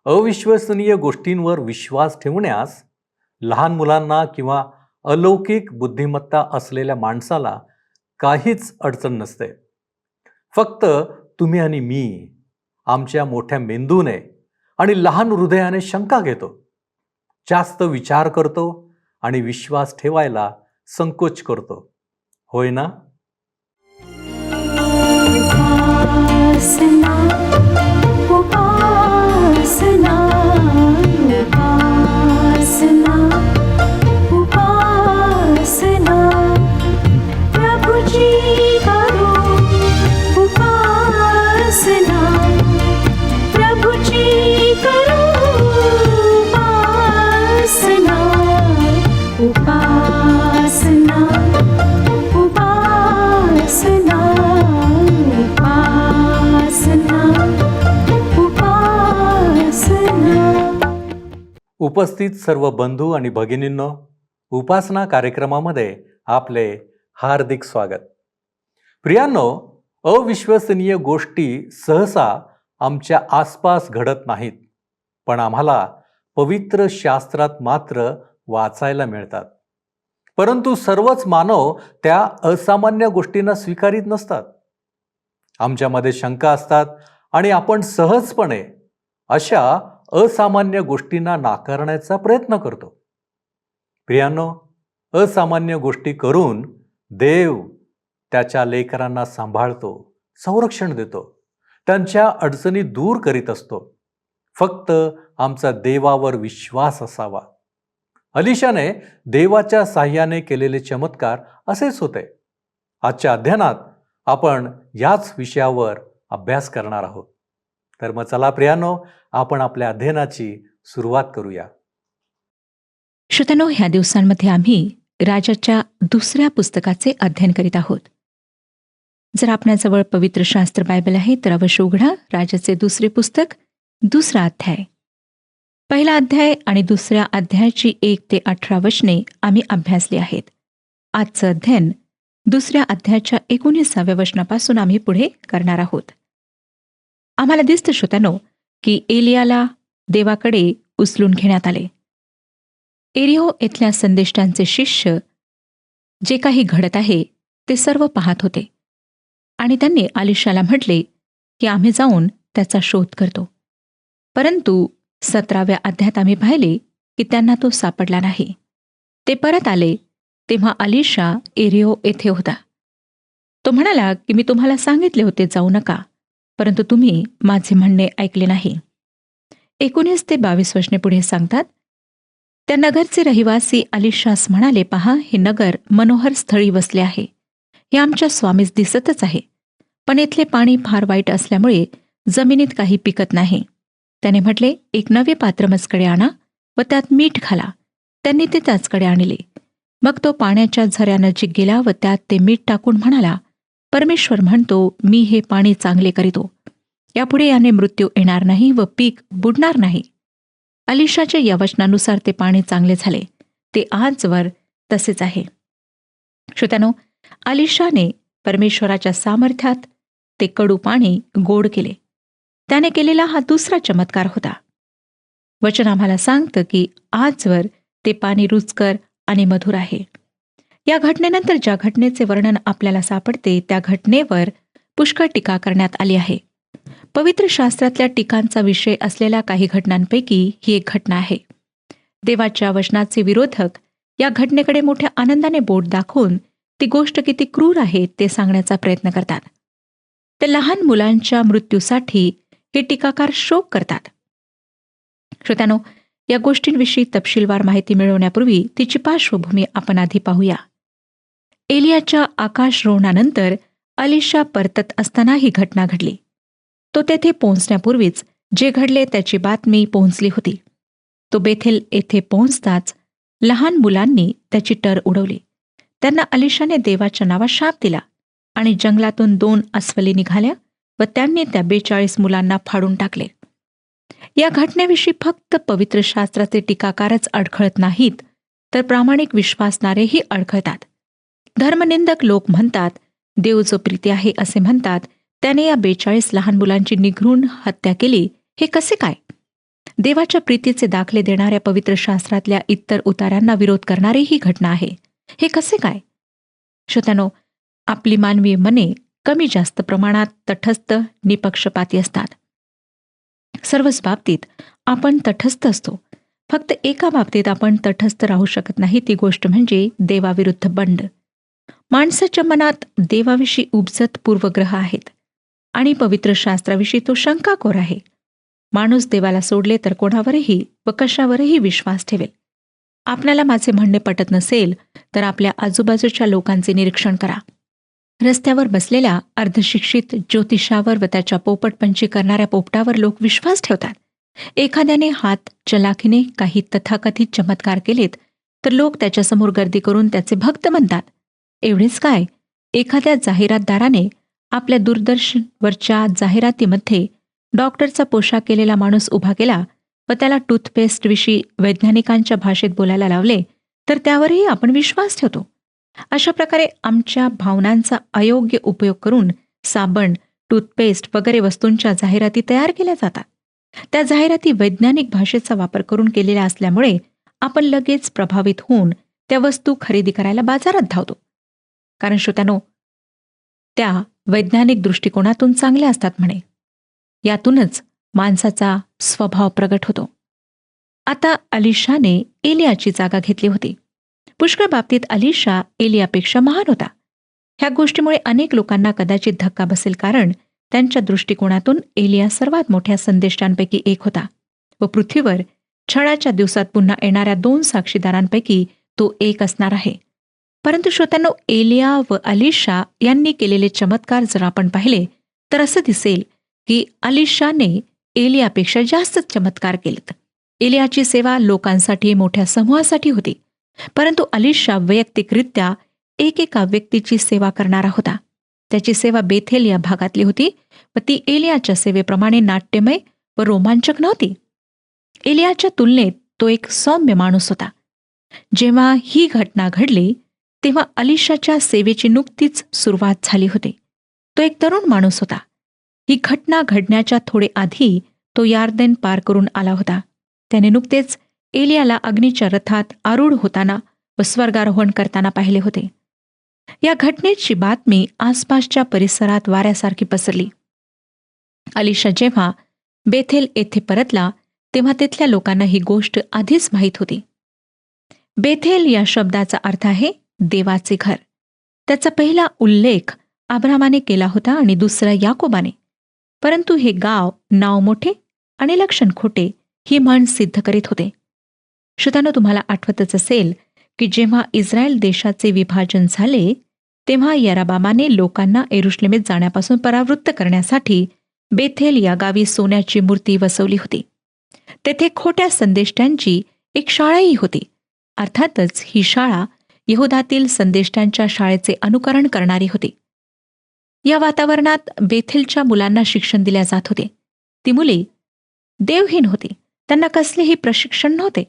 अविश्वसनीय गोष्टींवर विश्वास ठेवण्यास लहान मुलांना किंवा अलौकिक बुद्धिमत्ता असलेल्या माणसाला काहीच अडचण नसते. फक्त तुम्ही आणि मी आमच्या मोठ्या मेंदूने आणि लहान हृदयाने शंका घेतो, जास्त विचार करतो आणि विश्वास ठेवायला संकोच करतो. होय ना? उपासना उपासना उपासना उपासना प्रभुजी करो उपासना प्रभुजी करो उपासना उपासना उपासना उपस्थित सर्व बंधू आणि भगिनींनो, उपासना कार्यक्रमामध्ये आपले हार्दिक स्वागत. प्रियांनो, अविश्वसनीय गोष्टी सहसा आमच्या आसपास घडत नाहीत, पण आम्हाला पवित्र शास्त्रात मात्र वाचायला मिळतात. परंतु सर्वच मानव त्या असामान्य गोष्टींना स्वीकारीत नसतात. आमच्यामध्ये शंका असतात आणि आपण सहजपणे अशा असामान्य गोष्टींना नाकारण्याचा प्रयत्न करतो. प्रियांनो, असामान्य गोष्टी करून देव त्याच्या लेकरांना सांभाळतो, संरक्षण देतो, त्यांच्या अडचणी दूर करीत असतो. फक्त आमचा देवावर विश्वास असावा. अलिशाने देवाच्या साह्याने केलेले चमत्कार असेच होते. आजच्या अध्ययनात आपण याच विषयावर अभ्यास करणार आहोत. तर मग चला प्रियांनो, आपण आपल्या अध्ययनाची सुरुवात करूया. श्रोत्यांनो, ह्या दिवसांमध्ये आम्ही राजाच्या दुसऱ्या पुस्तकाचे अध्ययन करीत आहोत. जर आपल्याजवळ पवित्र शास्त्र बायबल आहे तर अवश्य उघडा राजाचे दुसरे पुस्तक, दुसरा अध्याय. पहिला अध्याय आणि दुसऱ्या अध्यायाची 1 ते 18 वचने आम्ही अभ्यासली आहेत. आजचं अध्ययन दुसऱ्या अध्यायाच्या 19व्या वचनापासून आम्ही पुढे करणार आहोत. आम्हाला दिसतं श्रोत्यांनो की एलियाला देवाकडे उचलून घेण्यात आले. एरिहो येथल्या संदेष्टांचे शिष्य जे काही घडत आहे ते सर्व पाहत होते आणि त्यांनी अलिशाला म्हटले की आम्ही जाऊन त्याचा शोध करतो. परंतु 17व्या अध्यायात आम्ही पाहिले की त्यांना तो सापडला नाही. ते परत आले तेव्हा अलिशा एरिहो येथे होता. तो म्हणाला की मी तुम्हाला सांगितले होते जाऊ नका, परंतु तुम्ही माझे म्हणणे ऐकले नाही. 19 ते 22 वचने पुढे सांगतात, त्या नगरचे रहिवासी अलिशास म्हणाले, पहा, हे नगर मनोहर स्थळी वसले आहे. हे आमच्या स्वामीस दिसतच आहे, पण इथले पाणी फार वाईट असल्यामुळे जमिनीत काही पिकत नाही. त्याने म्हटले, एक नवे पात्र मजकडे आणा व त्यात मीठ घाला. त्यांनी ते त्याचकडे आणले. मग तो पाण्याच्या झऱ्यानजीक गेला व त्यात ते मीठ टाकून म्हणाला, परमेश्वर म्हणतो, मी हे पाणी चांगले करीतो. यापुढे याने मृत्यू येणार नाही व पीक बुडणार नाही. अलिशाच्या या वचनानुसार ते पाणी चांगले झाले. ते आजवर तसेच आहे. श्रोत्यांनो, अलिशाने परमेश्वराच्या सामर्थ्यात ते कडू पाणी गोड केले. त्याने केलेला हा दुसरा चमत्कार होता. वचन आम्हाला सांगतं की आजवर ते पाणी रुचकर आणि मधुर आहे. या घटनेनंतर ज्या घटनेचे वर्णन आपल्याला सापडते त्या घटनेवर पुष्कळ टीका करण्यात आली आहे. पवित्र शास्त्रातल्या टीकांचा विषय असलेल्या काही घटनांपैकी ही एक घटना आहे. देवाच्या वचनाचे विरोधक या घटनेकडे मोठ्या आनंदाने बोट दाखवून ती गोष्ट किती क्रूर आहे ते सांगण्याचा प्रयत्न करतात. ते लहान मुलांच्या मृत्यूसाठी हे टीकाकार शोक करतात. श्रोत्यानो, या गोष्टींविषयी तपशीलवार माहिती मिळवण्यापूर्वी तिची पार्श्वभूमी आपण आधी पाहूया. एलियाच्या आकाशरोहणानंतर अलिशा परतत असताना ही घटना घडली. तो तेथे पोहोचण्यापूर्वीच जे घडले त्याची बातमी पोहोचली होती. तो बेथेल येथे पोहोचताच लहान मुलांनी त्याची टर उडवली. त्यांना अलिशाने देवाच्या नावात शाप दिला आणि जंगलातून 2 अस्वली निघाल्या व त्यांनी त्या 42 मुलांना फाडून टाकले. या घटनेविषयी फक्त पवित्र शास्त्राचे टीकाकारच अडखळत नाहीत, तर प्रामाणिक विश्वासणारेही अडखळतात. धर्मनिंदक लोक म्हणतात, देव जो प्रीती आहे असे म्हणतात, त्याने या 42 लहान मुलांची निघृण हत्या केली, हे कसे काय? देवाच्या प्रीतीचे दाखले देणाऱ्या पवित्र शास्त्रातल्या इतर उतारांना विरोध करणारी ही घटना आहे. हे कसे काय? श्रोत्यानो, आपली मानवी मने कमी जास्त प्रमाणात तटस्थ, निपक्षपाती असतात. सर्वच बाबतीत आपण तटस्थ असतो. फक्त एका बाबतीत आपण तटस्थ राहू शकत नाही, ती गोष्ट म्हणजे देवाविरुद्ध बंड. माणसाच्या मनात देवाविषयी उपजत पूर्वग्रह आहेत आणि पवित्र शास्त्राविषयी तो शंकाखोर आहे. माणूस देवाला सोडले तर कोणावरही व कशावरही विश्वास ठेवेल. आपल्याला माझे म्हणणे पटत नसेल तर आपल्या आजूबाजूच्या लोकांचे निरीक्षण करा. रस्त्यावर बसलेल्या अर्धशिक्षित ज्योतिषावर व त्याच्या पोपटपंची करणाऱ्या पोपटावर लोक विश्वास ठेवतात. एखाद्याने हात चलाखीने काही तथाकथित चमत्कार केलेत तर लोक त्याच्यासमोर गर्दी करून त्याचे भक्त बनतात. एवढेच काय, एखाद्या जाहिरातदाराने आपल्या दूरदर्शनवरच्या जाहिरातीमध्ये डॉक्टरचा पोशाख केलेला माणूस उभा केला व त्याला टूथपेस्टविषयी वैज्ञानिकांच्या भाषेत बोलायला लावले तर त्यावरही आपण विश्वास ठेवतो. अशा प्रकारे आमच्या भावनांचा अयोग्य उपयोग करून साबण, टूथपेस्ट वगैरे वस्तूंच्या जाहिराती तयार केल्या जातात. त्या जाहिराती वैज्ञानिक भाषेचा वापर करून केलेल्या असल्यामुळे आपण लगेच प्रभावित होऊन त्या वस्तू खरेदी करायला बाजारात धावतो. कारण श्रोत्यानो, त्या वैज्ञानिक दृष्टिकोनातून चांगल्या असतात म्हणे. यातूनच माणसाचा स्वभाव प्रगट होतो. आता अलिशाने एलियाची जागा घेतली होती. पुष्कळ बाबतीत अलिशा एलियापेक्षा महान होता. ह्या गोष्टीमुळे अनेक लोकांना कदाचित धक्का बसेल, कारण त्यांच्या दृष्टिकोनातून एलिया सर्वात मोठ्या संदेष्टांपैकी एक होता व पृथ्वीवर छळाच्या दिवसात पुन्हा येणाऱ्या 2 साक्षीदारांपैकी तो एक असणार आहे. परंतु श्रोत्यांनो, एलिया व अलिशा यांनी केलेले चमत्कार जर आपण पाहिले तर असं दिसेल की अलिशाने एलियापेक्षा जास्त चमत्कार केलेत. एलियाची सेवा लोकांसाठी, मोठ्या समूहासाठी होती, परंतु अलिशा वैयक्तिकरित्या एकेका व्यक्तीची सेवा करणारा होता. त्याची सेवा बेथेल या भागातली होती व ती एलियाच्या सेवेप्रमाणे नाट्यमय व रोमांचक नव्हती. एलियाच्या तुलनेत तो एक सौम्य माणूस होता. जेव्हा ही घटना घडली तेव्हा अलिशाच्या सेवेची नुकतीच सुरुवात झाली होती. तो एक तरुण माणूस होता. ही घटना घडण्याच्या थोडे आधी तो यार्देन पार करून आला होता. त्याने नुकतेच एलियाला अग्नीच्या रथात आरूढ होताना व स्वर्गारोहण करताना पाहिले होते. या घटनेची बातमी आसपासच्या परिसरात वाऱ्यासारखी पसरली. अलिशा जेव्हा बेथेल येथे परतला तेव्हा तिथल्या लोकांना ही गोष्ट आधीच माहीत होती. बेथेल या शब्दाचा अर्थ आहे देवाचे घर. त्याचा पहिला उल्लेख अब्रामाने केला होता आणि दुसरा याकोबाने. परंतु हे गाव नाव मोठे आणि लक्षण खोटे ही म्हण सिद्ध करीत होते. श्रोत्यानो, तुम्हाला आठवतच असेल की जेव्हा इस्रायल देशाचे विभाजन झाले तेव्हा याराबामाने लोकांना यरुशलेमेत जाण्यापासून परावृत्त करण्यासाठी बेथेल या गावी सोन्याची मूर्ती बसवली होती. तेथे खोट्या संदेष्ट्यांची एक शाळाही होती. अर्थातच ही शाळा यहुदातील संदेष्ट्यांच्या शाळेचे अनुकरण करणारी होती. या वातावरणात बेथेलच्या मुलांना शिक्षण दिल्या जात होते. ती मुले देवहीन होती. त्यांना कसलेही प्रशिक्षण नव्हते.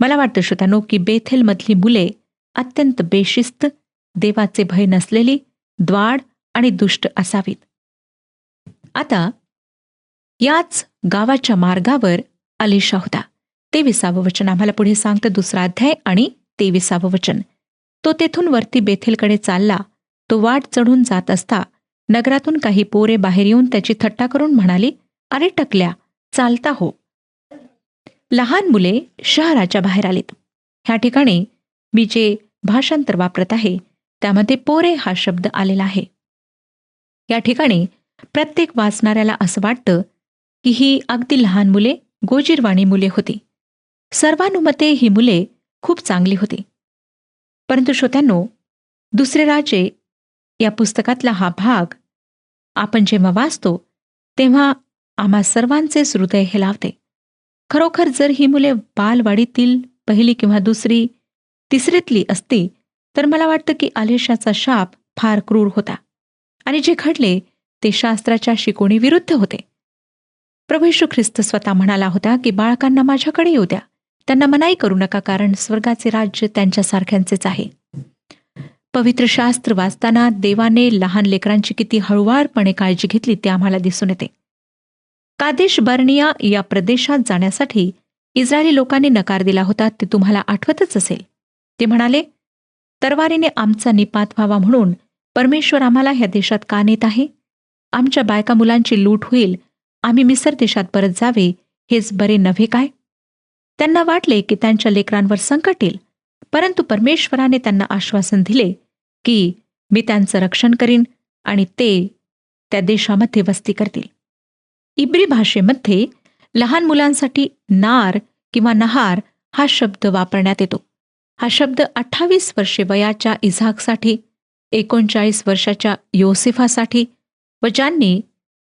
मला वाटतं श्रोत्यानो की बेथेलमधली मुले अत्यंत बेशिस्त, देवाचे भय नसलेली, द्वाड आणि दुष्ट असावीत. आता याच गावाच्या मार्गावर अलिशा होता. 23वे वचन आम्हाला पुढे सांगतं, 2 अध्याय आणि 23वे वचन. तो तेथून वरती बेथेलकडे चालला. तो वाट चढून जात असता नगरातून काही पोरे बाहेर येऊन त्याची थट्टा करून म्हणाली, अरे टकल्या, चालता हो. लहान मुले शहराच्या बाहेर आलीत. ह्या ठिकाणी मी जे भाषांतर वापरत आहे त्यामध्ये पोरे हा शब्द आलेला आहे. या ठिकाणी प्रत्येक वाचणाऱ्याला असं वाटतं की ही अगदी लहान मुले, गोजीरवाणी मुले होती. सर्वानुमते ही मुले खूप चांगली होती. परंतु श्रोत्यांनो, 2 राजे या पुस्तकातला हा भाग आपण जेव्हा वाचतो तेव्हा आम्हा सर्वांचेच हृदय हेलावते. खरोखर जर ही मुले बालवाडीतील 1ली किंवा 2री, 3रीतली असती तर मला वाटतं की अलिशाचा शाप फार क्रूर होता आणि जे घडले ते शास्त्राच्या शिकवणी विरुद्ध होते. प्रभू येशू ख्रिस्त स्वतः म्हणाला होता की बाळकांना माझ्याकडे येऊ द्या, त्यांना मनाई करू नका, कारण स्वर्गाचे राज्य त्यांच्यासारख्यांचेच आहे. पवित्र शास्त्र वाचताना देवाने लहान लेकरांची किती हळुवारपणे काळजी घेतली ते आम्हाला दिसून येते. कादेश बर्निया या प्रदेशात जाण्यासाठी इस्रायली लोकांनी नकार दिला होता, ते तुम्हाला आठवतच असेल. ते म्हणाले, तरवारीने आमचा निपात व्हावा म्हणून परमेश्वर आम्हाला ह्या देशात का नेत आहे? आमच्या बायका मुलांची लूट होईल, आम्ही मिसर देशात परत जावे, हेच बरे नव्हे काय? त्यांना वाटले की त्यांच्या लेकरांवर संकट येईल, परंतु परमेश्वराने त्यांना आश्वासन दिले की मी त्यांचं रक्षण करीन आणि ते त्या देशामध्ये वस्ती करतील. इब्री भाषेमध्ये लहान मुलांसाठी नार किंवा नहार हा शब्द वापरण्यात येतो. हा शब्द 28 वर्षे वयाच्या इझाकसाठी, 39 वर्षाच्या योसेफासाठी व ज्यांनी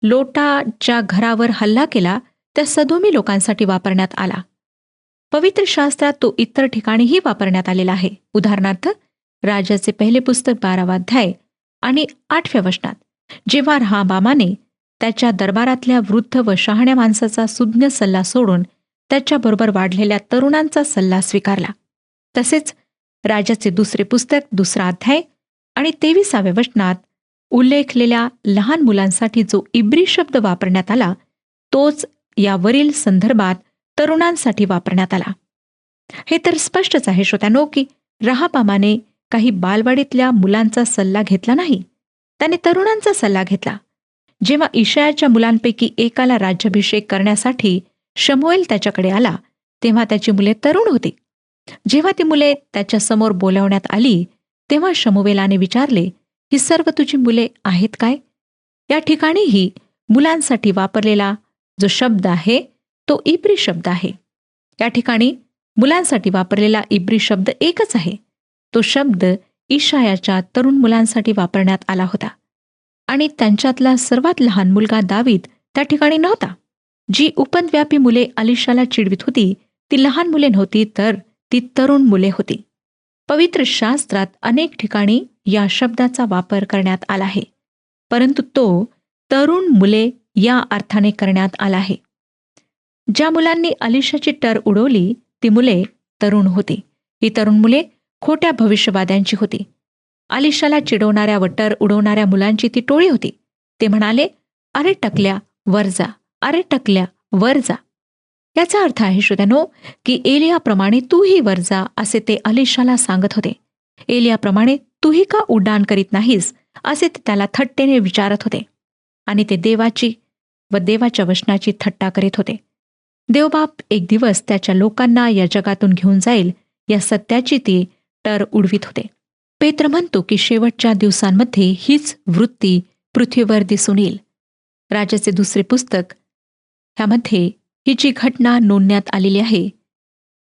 लोटाच्या घरावर हल्ला केला त्या सदोमी लोकांसाठी वापरण्यात आला. पवित्र शास्त्रात तो इतर ठिकाणीही वापरण्यात आलेला आहे. उदाहरणार्थ, राजाचे पहिले पुस्तक 12वा अध्याय आणि 8व्या वचनात, जेव्हा रहाबामाने त्याच्या दरबारातल्या वृद्ध व शहाण्या माणसाचा सुज्ञ सल्ला सोडून त्याच्याबरोबर वाढलेल्या तरुणांचा सल्ला स्वीकारला. तसेच राजाचे दुसरे पुस्तक 2रा अध्याय आणि 23व्या वचनात उल्लेखलेल्या लहान मुलांसाठी जो इब्री शब्द वापरण्यात आला तोच यावरील संदर्भात तरुणांसाठी वापरण्यात आला. हे तर स्पष्टच आहे श्रोत्यानो की रहाबामाने काही बालवाडीतल्या मुलांचा सल्ला घेतला नाही, त्याने तरुणांचा सल्ला घेतला. जेव्हा इशायाच्या मुलांपैकी एकाला राज्याभिषेक करण्यासाठी शमूएल त्याच्याकडे आला तेव्हा त्याची मुले तरुण होती. जेव्हा ती मुले त्याच्यासमोर बोलावण्यात आली तेव्हा शमूएलाने विचारले, ही सर्व तुझी मुले आहेत काय? या ठिकाणीही मुलांसाठी वापरलेला जो शब्द आहे तो इब्री शब्द आहे. या ठिकाणी मुलांसाठी वापरलेला इब्री शब्द एकच आहे. तो शब्द इशायाच्या तरुण मुलांसाठी वापरण्यात आला होता आणि त्यांच्यातला सर्वात लहान मुलगा दावीद त्या ठिकाणी नव्हता. जी उपद्व्यापी मुले अलिशाला चिडवित होती ती लहान मुले नव्हती, तर ती तरुण मुले होती. पवित्र शास्त्रात अनेक ठिकाणी या शब्दाचा वापर करण्यात आला आहे, परंतु तो तरुण मुले या अर्थाने करण्यात आला आहे. ज्या मुलांनी अलिशाची टर उडवली ती मुले तरुण होती. ही तरुण मुले खोट्या भविष्यवाद्यांची होती. अलिशाला चिडवणाऱ्या व टर उडवणाऱ्या मुलांची ती टोळी होती. ते म्हणाले, अरे टकल्या वर जा, अरे टकल्या वर जा. याचा अर्थ आहे श्रोत्यानो की एलियाप्रमाणे तूही वर जा असे ते अलिशाला सांगत होते. एलियाप्रमाणे तूही का उड्डाण करीत नाहीस असे ते त्याला थट्टेने विचारत होते आणि ते देवाची व देवाच्या वचनाची थट्टा करीत होते. देवबाप एक दिवस त्याच्या लोकांना या जगातून घेऊन जाईल या सत्याची ते टर उडवीत होते. पेत्र म्हणतो की शेवटच्या दिवसांमध्ये हीच वृत्ती पृथ्वीवर दिसून येईल. राजाचे दुसरे पुस्तक ह्यामध्ये ही जी घटना नोंदण्यात आलेली आहे,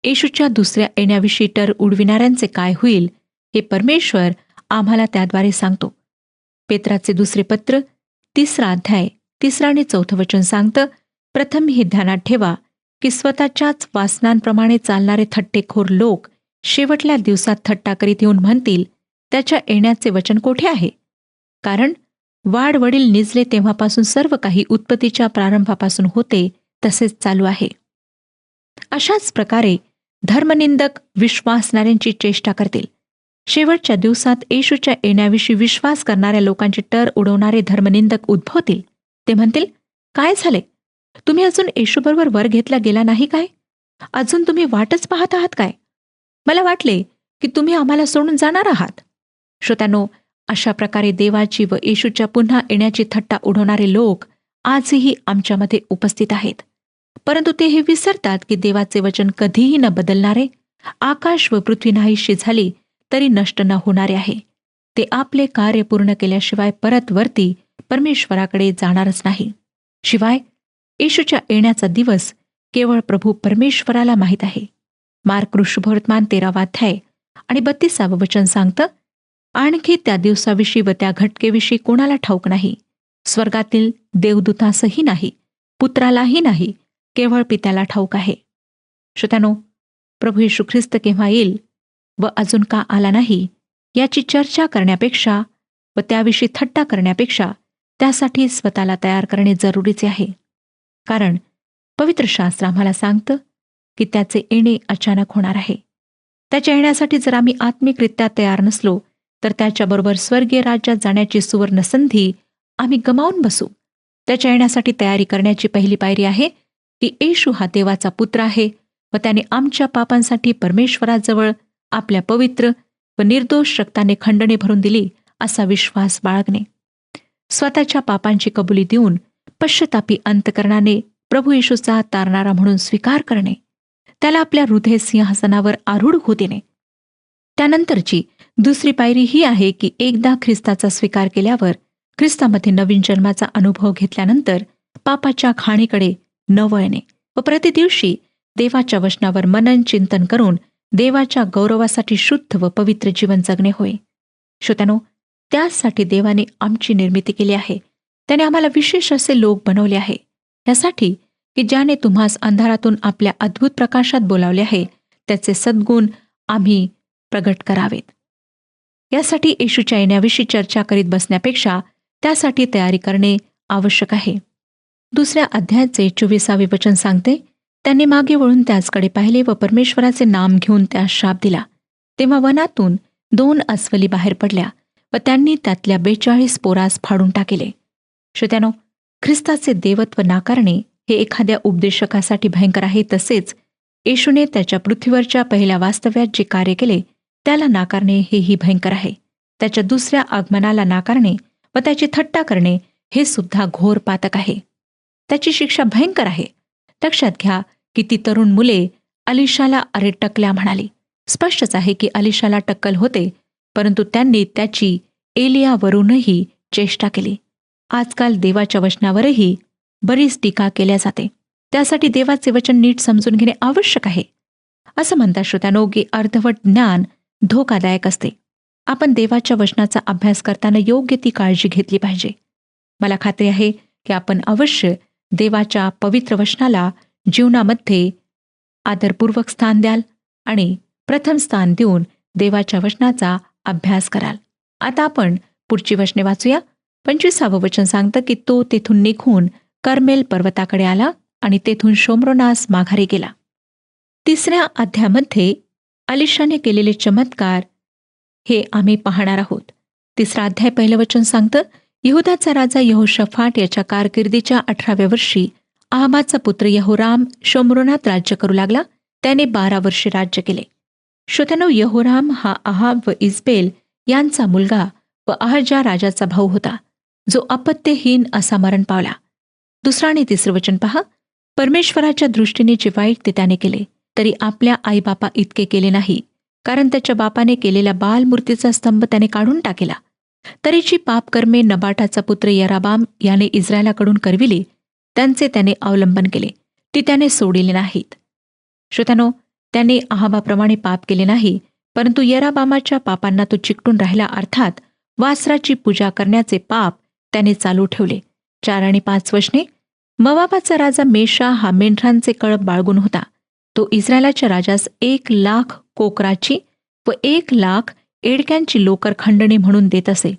येशूच्या दुसऱ्या येण्याविषयी टर उडविणाऱ्यांचे काय होईल हे परमेश्वर आम्हाला त्याद्वारे सांगतो. पेत्राचे दुसरे पत्र 3रा अध्याय 3 आणि 4 वचन सांगतं, प्रथम हे ध्यानात ठेवा की स्वतःच्याच वासनांप्रमाणे चालणारे थट्टेखोर लोक शेवटल्या दिवसात थट्टा करीत येऊन म्हणतील, त्याच्या येण्याचे वचन कोठे आहे? कारण वाढ वडील निजले तेव्हापासून सर्व काही उत्पत्तीच्या प्रारंभापासून होते तसेच चालू आहे. अशाच प्रकारे धर्मनिंदक विश्वासणाऱ्यांची चेष्टा करतील. शेवटच्या दिवसात येशूच्या येण्याविषयी विश्वास करणाऱ्या लोकांची टर उडवणारे धर्मनिंदक उद्भवतील. ते म्हणतील, काय झाले? तुम्ही अजून येशूबरोबर वर घेतला गेला नाही काय? अजून तुम्ही वाटच पाहत आहात काय? मला वाटले की तुम्ही आम्हाला सोडून जाणार आहात. श्रोत्यानो, अशा प्रकारे देवाची व येशूच्या पुन्हा येण्याची थट्टा उडवणारे लोक आजही आमच्यामध्ये उपस्थित आहेत. परंतु ते हे विसरतात की देवाचे वचन कधीही न बदलणारे, आकाश व पृथ्वी नाहीशी झाली तरी नष्ट न होणारे आहे. ते आपले कार्य पूर्ण केल्याशिवाय परत वरती परमेश्वराकडे जाणारच नाही. शिवाय येशूच्या येण्याचा दिवस केवळ प्रभू परमेश्वराला माहीत आहे. मार्क शुभवर्तमान 13वा अध्याय आणि 32वे वचन सांगतं, आणखी त्या दिवसाविषयी व त्या घटकेविषयी कोणाला ठाऊक नाही, स्वर्गातील देवदूतासही नाही, पुत्रालाही नाही, केवळ पित्याला ठाऊक आहे. श्रोत्यानो, प्रभू येशू ख्रिस्त केव्हा येईल व अजून का आला नाही याची चर्चा करण्यापेक्षा व त्याविषयी थट्टा करण्यापेक्षा त्यासाठी स्वतःला तयार करणे जरुरीचे आहे. कारण पवित्र शास्त्र आम्हाला सांगतं की त्याचे येणे अचानक होणार आहे. त्याच्या येण्यासाठी जर आम्ही आत्मिकरित्या तयार नसलो तर त्याच्याबरोबर स्वर्गीय राज्यात जाण्याची सुवर्ण संधी आम्ही गमावून बसू. त्याच्या येण्यासाठी तयारी करण्याची पहिली पायरी आहे की येशू हा देवाचा पुत्र आहे व त्याने आमच्या पापांसाठी परमेश्वराजवळ आपल्या पवित्र व निर्दोष रक्ताने खंडणी भरून दिली असा विश्वास बाळगणे. स्वतःच्या पापांची कबुली देऊन पश्चातापी अंतकरणाने प्रभू येशूचा तारणारा म्हणून स्वीकार करणे. त्याला आपल्या हृदय सिंहासनावर आरूढ होऊ देणे. त्यानंतरची दुसरी पायरी ही आहे की एकदा ख्रिस्ताचा स्वीकार केल्यावर, ख्रिस्तामध्ये नवीन जन्माचा अनुभव घेतल्यानंतर पापाच्या घाणीकडे न वळणे व प्रतिदिवशी देवाच्या वचनावर मनन चिंतन करून देवाच्या गौरवासाठी शुद्ध व पवित्र जीवन जगणे होय. श्रोत्यानो, त्यासाठी देवाने आमची निर्मिती केली आहे. त्याने आम्हाला विशेष असे लोक बनवले आहे, यासाठी की ज्याने तुम्हास अंधारातून आपल्या अद्भुत प्रकाशात बोलावले आहे, त्याचे सद्गुण आम्ही प्रगट करावेत. यासाठी येशूच्या येण्याविषयी चर्चा करीत बसण्यापेक्षा त्यासाठी तयारी करणे आवश्यक आहे. 2 अध्यायाचे 24 वचन सांगते, त्यांनी मागे वळून त्याचकडे पाहिले व परमेश्वराचे नाम घेऊन त्यास शाप दिला. तेव्हा वनातून 2 अस्वली बाहेर पडल्या व त्यांनी त्यातल्या 42 पोरास फाडून टाकले. श्रोत्यानो, ख्रिस्ताचे देवत्व नाकारणे हे एखाद्या उपदेशकासाठी भयंकर आहे. तसेच येशूने त्याच्या पृथ्वीवरच्या पहिल्या वास्तव्यात जे कार्य केले त्याला नाकारणे हेही भयंकर आहे. त्याच्या दुसऱ्या आगमनाला नाकारणे व त्याची थट्टा करणे हे सुद्धा घोर पातक आहे. त्याची शिक्षा भयंकर आहे. लक्षात घ्या की ती तरुण मुले अलिशाला अरे टकल्या म्हणाली. स्पष्टच आहे की अलिशाला टक्कल होते, परंतु त्यांनी त्याची एलियावरूनही चेष्टा केली. आजकाल देवाच्या वचनावरही बरीच टीका केल्या जाते. त्यासाठी देवाचे वचन नीट समजून घेणे आवश्यक आहे. असं म्हणतात श्रोत्यानो की अर्धवट ज्ञान धोकादायक असते. आपण देवाच्या वचनाचा अभ्यास करताना योग्य ती काळजी घेतली पाहिजे. मला खात्री आहे की आपण अवश्य देवाच्या पवित्र वचनाला जीवनामध्ये आदरपूर्वक स्थान द्याल आणि प्रथम स्थान देऊन देवाच्या वचनाचा अभ्यास कराल. आता आपण पुढची वचने वाचूया. 25 वचन सांगतं की तो तेथून निघून कर्मेल पर्वताकडे आला आणि तेथून शोम्रोनास माघारी गेला. 3 अध्यायामध्ये अलिशाने केलेले चमत्कार हे आम्ही पाहणार आहोत. 3 अध्याय 1 वचन सांगतं, यहुदाचा राजा यहोशाफाट याच्या कारकिर्दीच्या 18व्या वर्षी आहाबाचा पुत्र यहोराम शोम्रोनात राज्य करू लागला. त्याने 12 वर्षे राज्य केले. श्रोत्यानो, यहोराम हा आहाब व इजबेल यांचा मुलगा व अहज्या राजाचा भाऊ होता, जो अपत्यहीन असा मरण पावला. 2 आणि 3 वचन पहा. परमेश्वराच्या दृष्टीने जे वाईट ते त्याने केले, तरी आपल्या आईबापा इतके केले नाही, कारण त्याच्या बापाने केलेला बाल मूर्तीचा स्तंभ त्याने काढून टाकला. तरीची पापकर्मे नबाटाचा पुत्र यराबाम याने इस्रायलाकडून करविली, त्यांचे त्याने अवलंबन केले, ती त्याने सोडिले नाहीत. श्रोत्यानो, त्याने आहाबाप्रमाणे पाप केले नाही, परंतु यराबामाच्या पापांना तो चिकटून राहिला. अर्थात वासराची पूजा करण्याचे पाप त्याने चालू ठेवले. 4 आणि 5 वचने. मवाबाचा राजा मेशा हा मेंढरांचे कळप बाळगून होता. तो इस्रायलाच्या राजास 1,00,000 कोकराची व 1,00,000 एडक्यांची लोकर खंडणी म्हणून देत असे.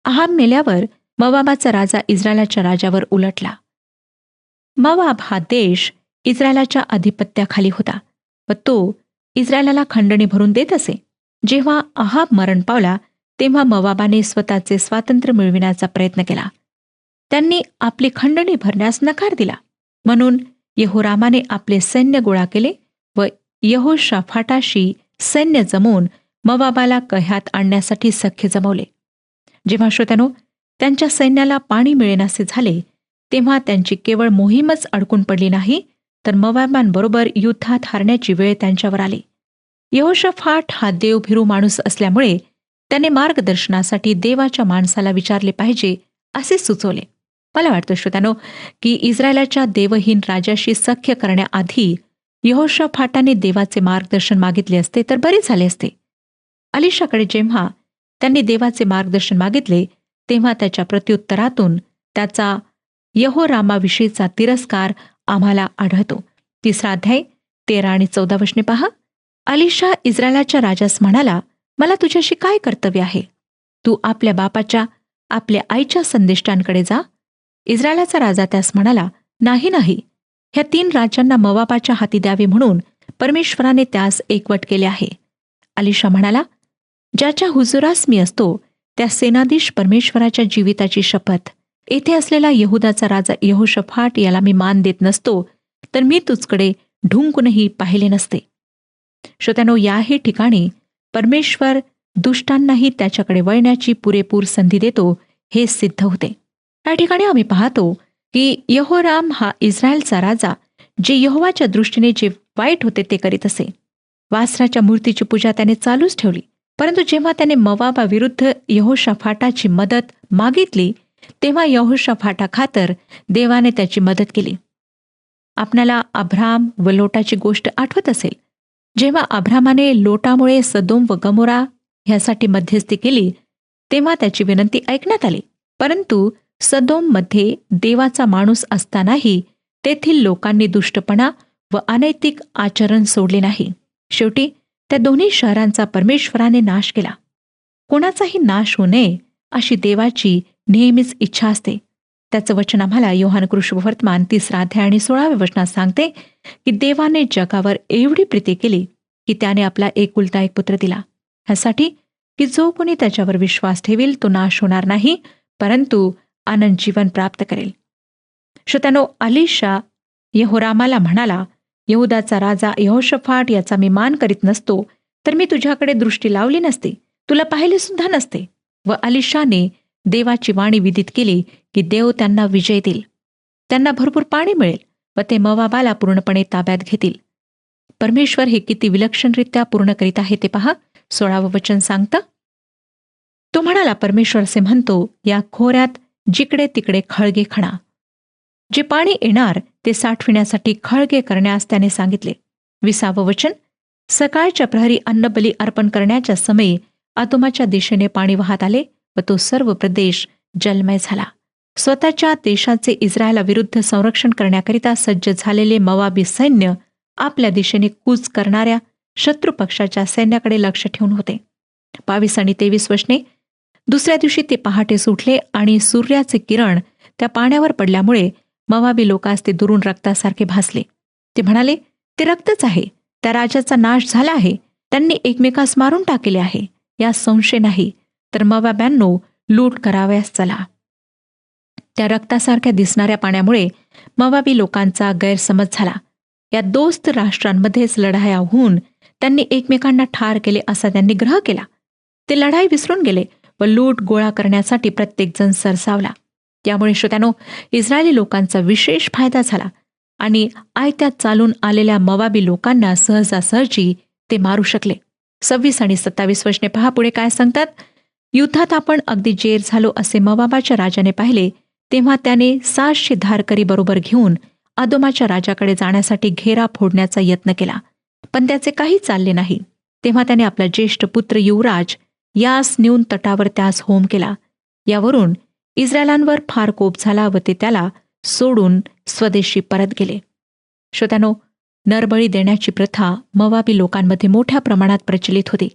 आहाब मेल्यावर मवाबाचा राजा इस्रायलाच्या राजावर उलटला. मवाब हा देश इस्रायलाच्या अधिपत्याखाली होता व तो इस्रायलाला खंडणी भरून देत असे. जेव्हा आहाब मरण पावला तेव्हा मवाबाने स्वतःचे स्वातंत्र्य मिळविण्याचा प्रयत्न केला. त्यांनी आपली खंडणी भरण्यास नकार दिला. म्हणून यहोरामाने आपले सैन्य गोळा केले व यहोशाफाटाशी सैन्य जमवून मवाबाला कह्यात आणण्यासाठी सख्य जमवले. जेव्हा श्रोत्यानो त्यांच्या सैन्याला पाणी मिळेनासे झाले, तेव्हा त्यांची केवळ मोहीमच अडकून पडली नाही, तर मवाबांबरोबर युद्धात हारण्याची वेळ त्यांच्यावर आली. यहोशाफाट हा देवभिरू माणूस असल्यामुळे त्याने मार्गदर्शनासाठी देवाच्या माणसाला विचारले पाहिजे असे सुचवले. मला वाटतं श्रोत्यानो की इस्रायलाच्या देवहीन राजाशी सख्य करण्याआधी यहोशाफाटाने देवाचे मार्गदर्शन मागितले असते तर बरे झाले असते. अलिशाकडे जेव्हा त्यांनी देवाचे मार्गदर्शन मागितले तेव्हा त्याच्या प्रत्युत्तरातून त्याचा यहोरामाविषयीचा तिरस्कार आम्हाला आढळतो. 3 अध्याय 13 आणि 14 वचने पहा. अलिशा इस्रायलाच्या राजास म्हणाला, मला तुझ्याशी काय कर्तव्य आहे? तू आपल्या बापाच्या आपल्या आईच्या संदेष्टांकडे जा. इस्रायलाचा राजा त्यास म्हणाला, नाही नाही, ह्या 3 राज्यांना मवाबाच्या हाती द्यावे म्हणून परमेश्वराने त्यास एकवट केले आहे. अलिशा म्हणाला, ज्याच्या हुजुरास मी असतो त्या सेनाधीश परमेश्वराच्या जीविताची शपथ, येथे असलेला यहुदाचा राजा यहोशफाट याला मी मान देत नसतो तर मी तुझकडे ढुंकूनही पाहिले नसते. श्रोत्यानो, याही ठिकाणी परमेश्वर दुष्टांनाही त्याच्याकडे वळण्याची पुरेपूर संधी देतो हे सिद्ध होते. या ठिकाणी आम्ही पाहतो की यहोराम हा इस्रायलचा राजा जे यहोवाच्या दृष्टीने जे वाईट होते ते करीत असे. वासराच्या मूर्तीची पूजा त्याने चालूच ठेवली. परंतु जेव्हा त्याने मोवाबाविरुद्ध यहोशाफाटाची मदत मागितली तेव्हा यहोशाफाटाखातर देवाने त्याची मदत केली. आपल्याला अब्राम व लोटाची गोष्ट आठवत असेल. जेव्हा अब्रामाने लोटामुळे सदोम व गमोरा ह्यासाठी मध्यस्थी केली तेव्हा त्याची विनंती ऐकण्यात आली. परंतु सदोममध्ये देवाचा माणूस असतानाही तेथील लोकांनी दुष्टपणा व अनैतिक आचरण सोडले नाही. शेवटी त्या दोन्ही शहरांचा परमेश्वराने नाश केला. कोणाचाही नाश होऊ नये अशी देवाची नेहमीच इच्छा असते. त्याचं वचन आम्हाला योहान कृष्णवर्तमान 3 अध्याय आणि 16व्या वचनात सांगते की देवाने जगावर एवढी प्रीती केली की त्याने आपला एकुलता एक पुत्र दिला, ह्यासाठी की जो कोणी त्याच्यावर विश्वास ठेवील तो नाश होणार नाही परंतु आनंद जीवन प्राप्त करेल. श्रोत्यानो, अलीशा यहोरामाला म्हणाला, यहुदाचा राजा यहोशफाट याचा मी मान करीत नसतो तर मी तुझ्याकडे दृष्टी लावली नसते, तुला पाहिले सुद्धा नसते. व अलीशाने देवाची वाणी विदित केली की देव त्यांना विजय देईल, त्यांना भरपूर पाणी मिळेल व ते मोवाबाला पूर्णपणे ताब्यात घेतील. परमेश्वर हे किती विलक्षणरित्या पूर्ण करीत आहे ते पहा. 16वं वचन सांगतं, तो म्हणाला, परमेश्वर असे म्हणतो, या खोऱ्यात जिकडे तिकडे खळगे खणा. जे पाणी येणार ते साठविण्यासाठी खळगे करण्यास त्याने सांगितले. 20वं वचन, सकाळच्या प्रहरी अन्नबली अर्पण करण्याच्या समयी अदोमाच्या दिशेने पाणी वाहत आले व तो सर्व प्रदेश जलमय झाला. स्वतःच्या देशाचे इस्रायलाविरुद्ध संरक्षण करण्याकरिता सज्ज झालेले मोवाबी सैन्य आपल्या दिशेने कूच करणाऱ्या शत्रू पक्षाच्या सैन्याकडे लक्ष ठेवून होते. 22 आणि 23 वचने, दुसऱ्या दिवशी ते पहाटे सुटले आणि सूर्याचे किरण त्या पाण्यावर पडल्यामुळे मोवाबी लोकांस ते दुरून रक्तासारखे भासले. ते म्हणाले, ते रक्तच आहे, त्या राजाचा नाश झाला आहे, त्यांनी एकमेकास मारून टाकले आहे, या संशय नाही. तर मोवाब्यांनो, लूट करावयास चला. त्या रक्तासारख्या दिसणाऱ्या पाण्यामुळे मोवाबी लोकांचा गैरसमज झाला. या दोस्त राष्ट्रांमध्येच लढाया होऊन त्यांनी एकमेकांना ठार केले असा त्यांनी ग्रह केला. ते लढाई विसरून गेले व लूट गोळा करण्यासाठी प्रत्येकजण सरसावला. त्यामुळे श्रोत्यानो, इस्रायली लोकांचा विशेष फायदा झाला आणि आयत्यात चालून आलेल्या मोवाबी लोकांना सहजासहजी ते मारू शकले. 26 आणि 27 वचने पहा, पुढे काय सांगतात. युद्धात आपण अगदी जेर झालो असे मोवाबाच्या राजाने पाहिले तेव्हा त्याने 700 धारकरी बरोबर घेऊन अदोमाच्या राजाकडे जाण्यासाठी घेरा फोडण्याचा यत्न केला, पण त्याचे काही चालले नाही. तेव्हा त्याने आपला ज्येष्ठ पुत्र युवराज यास नेऊन तटावर त्यास होम केला. यावरून इस्रायलांवर फार कोप झाला व ते त्याला सोडून स्वदेशी परत गेले. श्रोत्यानो, नरबळी देण्याची प्रथा मोवाबी लोकांमध्ये मोठ्या प्रमाणात प्रचलित होती.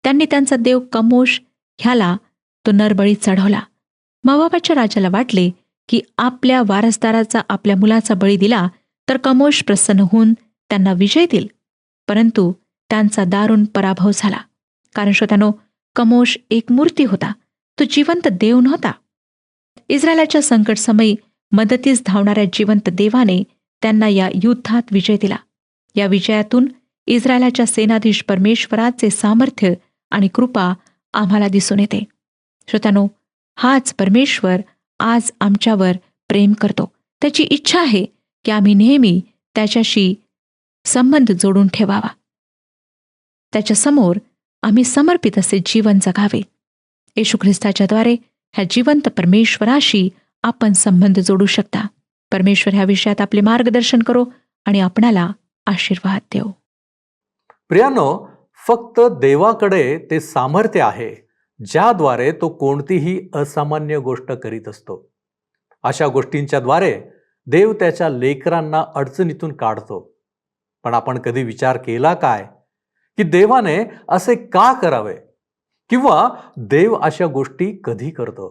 त्यांनी त्यांचा देव कमोश ह्याला तो नरबळी चढवला. मोवाबाच्या राजाला वाटले की आपल्या वारसदाराचा आपल्या मुलाचा बळी दिला तर कमोश प्रसन्न होऊन त्यांना विजय देईल. परंतु त्यांचा दारुण पराभव झाला. कारण श्रोत्यानो, कमोश एक मूर्ती होता, तो जिवंत देव नव्हता. इस्रायलाच्या संकटसमयी मदतीस धावणाऱ्या जिवंत देवाने त्यांना या युद्धात विजय दिला. या विजयातून इस्रायलाच्या सेनाधीश परमेश्वराचे सामर्थ्य आणि कृपा आम्हाला दिसून येते. श्रोत्यानो, हाच परमेश्वर आज आमच्यावर प्रेम करतो. त्याची इच्छा आहे की आम्ही नेहमी त्याच्याशी संबंध जोडून ठेवावा. त्याच्यासमोर आम्ही समर्पित असे जीवन जगावे. येशू ख्रिस्ताच्याद्वारे ह्या जिवंत परमेश्वराशी आपण संबंध जोडू शकता. परमेश्वर ह्या विषयात आपले मार्गदर्शन करो आणि आपणाला आशीर्वाद देव. प्रियानो, फक्त देवाकडे ते सामर्थ्य आहे ज्याद्वारे तो कोणतीही असामान्य गोष्ट करीत असतो. अशा गोष्टींच्या द्वारे देव त्याच्या लेकरांना अडचणीतून काढतो. पण आपण कधी विचार केला काय की देवाने असे का करावे किंवा देव अशा गोष्टी कधी करतो?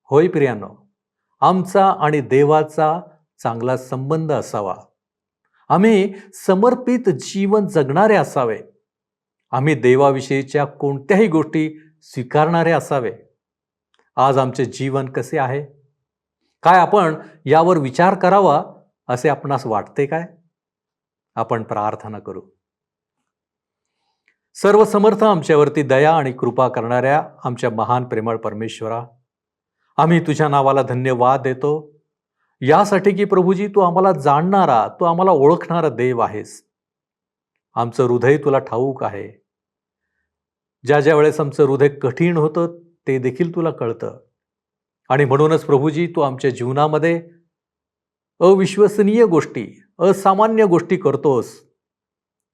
होय प्रियानो, आमचा आणि देवाचा चांगला संबंध असावा. आम्ही समर्पित जीवन जगणारे असावे. आम्ही देवाविषयीच्या कोणत्याही गोष्टी स्वीकारणारे असावे. आज आमचे जीवन कसे आहे? काय आपण यावर विचार करावा असे आपणास वाटते काय? आपण प्रार्थना करू. सर्व समर्थ आमच्यावरती दया आणि कृपा करणाऱ्या आमच्या महान प्रेमळ परमेश्वरा, आम्ही तुझ्या नावाला धन्यवाद देतो यासाठी की प्रभूजी तू आम्हाला जाणणारा, तू आम्हाला ओळखणारा देव आहेस. आमचं हृदय तुला ठाऊक आहे. ज्या वेळेस आमचं हृदय कठीण होतं ते देखील तुला कळतं. आणि म्हणूनच प्रभूजी तू आमच्या जीवनामध्ये अविश्वसनीय गोष्टी, असामान्य गोष्टी करतोस,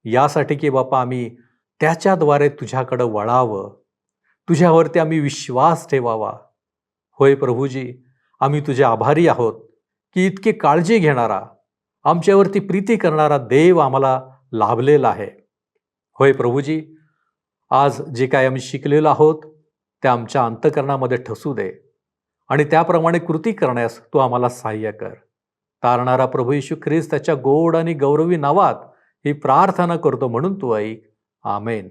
यासाठी की बापा आम्ही त्याच्याद्वारे तुझ्याकडं वळावं, तुझ्यावरती आम्ही विश्वास ठेवावा. होय प्रभूजी, आम्ही तुझे आभारी आहोत की इतकी काळजी घेणारा, आमच्यावरती प्रीती करणारा देव आम्हाला लाभलेला आहे. होय प्रभूजी, आज जे काय आम्ही शिकलेलो आहोत ते आमच्या अंतःकरणामध्ये ठसू दे आणि त्याप्रमाणे कृती करण्यास तू आम्हाला सहाय्य कर. तारणारा प्रभू येशू ख्रिस्त त्याच्या गोड आणि गौरवी नावात ही प्रार्थना करतो म्हणून तू ऐक. आमेन.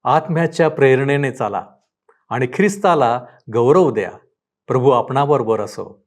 आत्म्याच्या प्रेरणेने चाला आणि ख्रिस्ताला गौरव द्या. प्रभू आपणाबरोबर असो.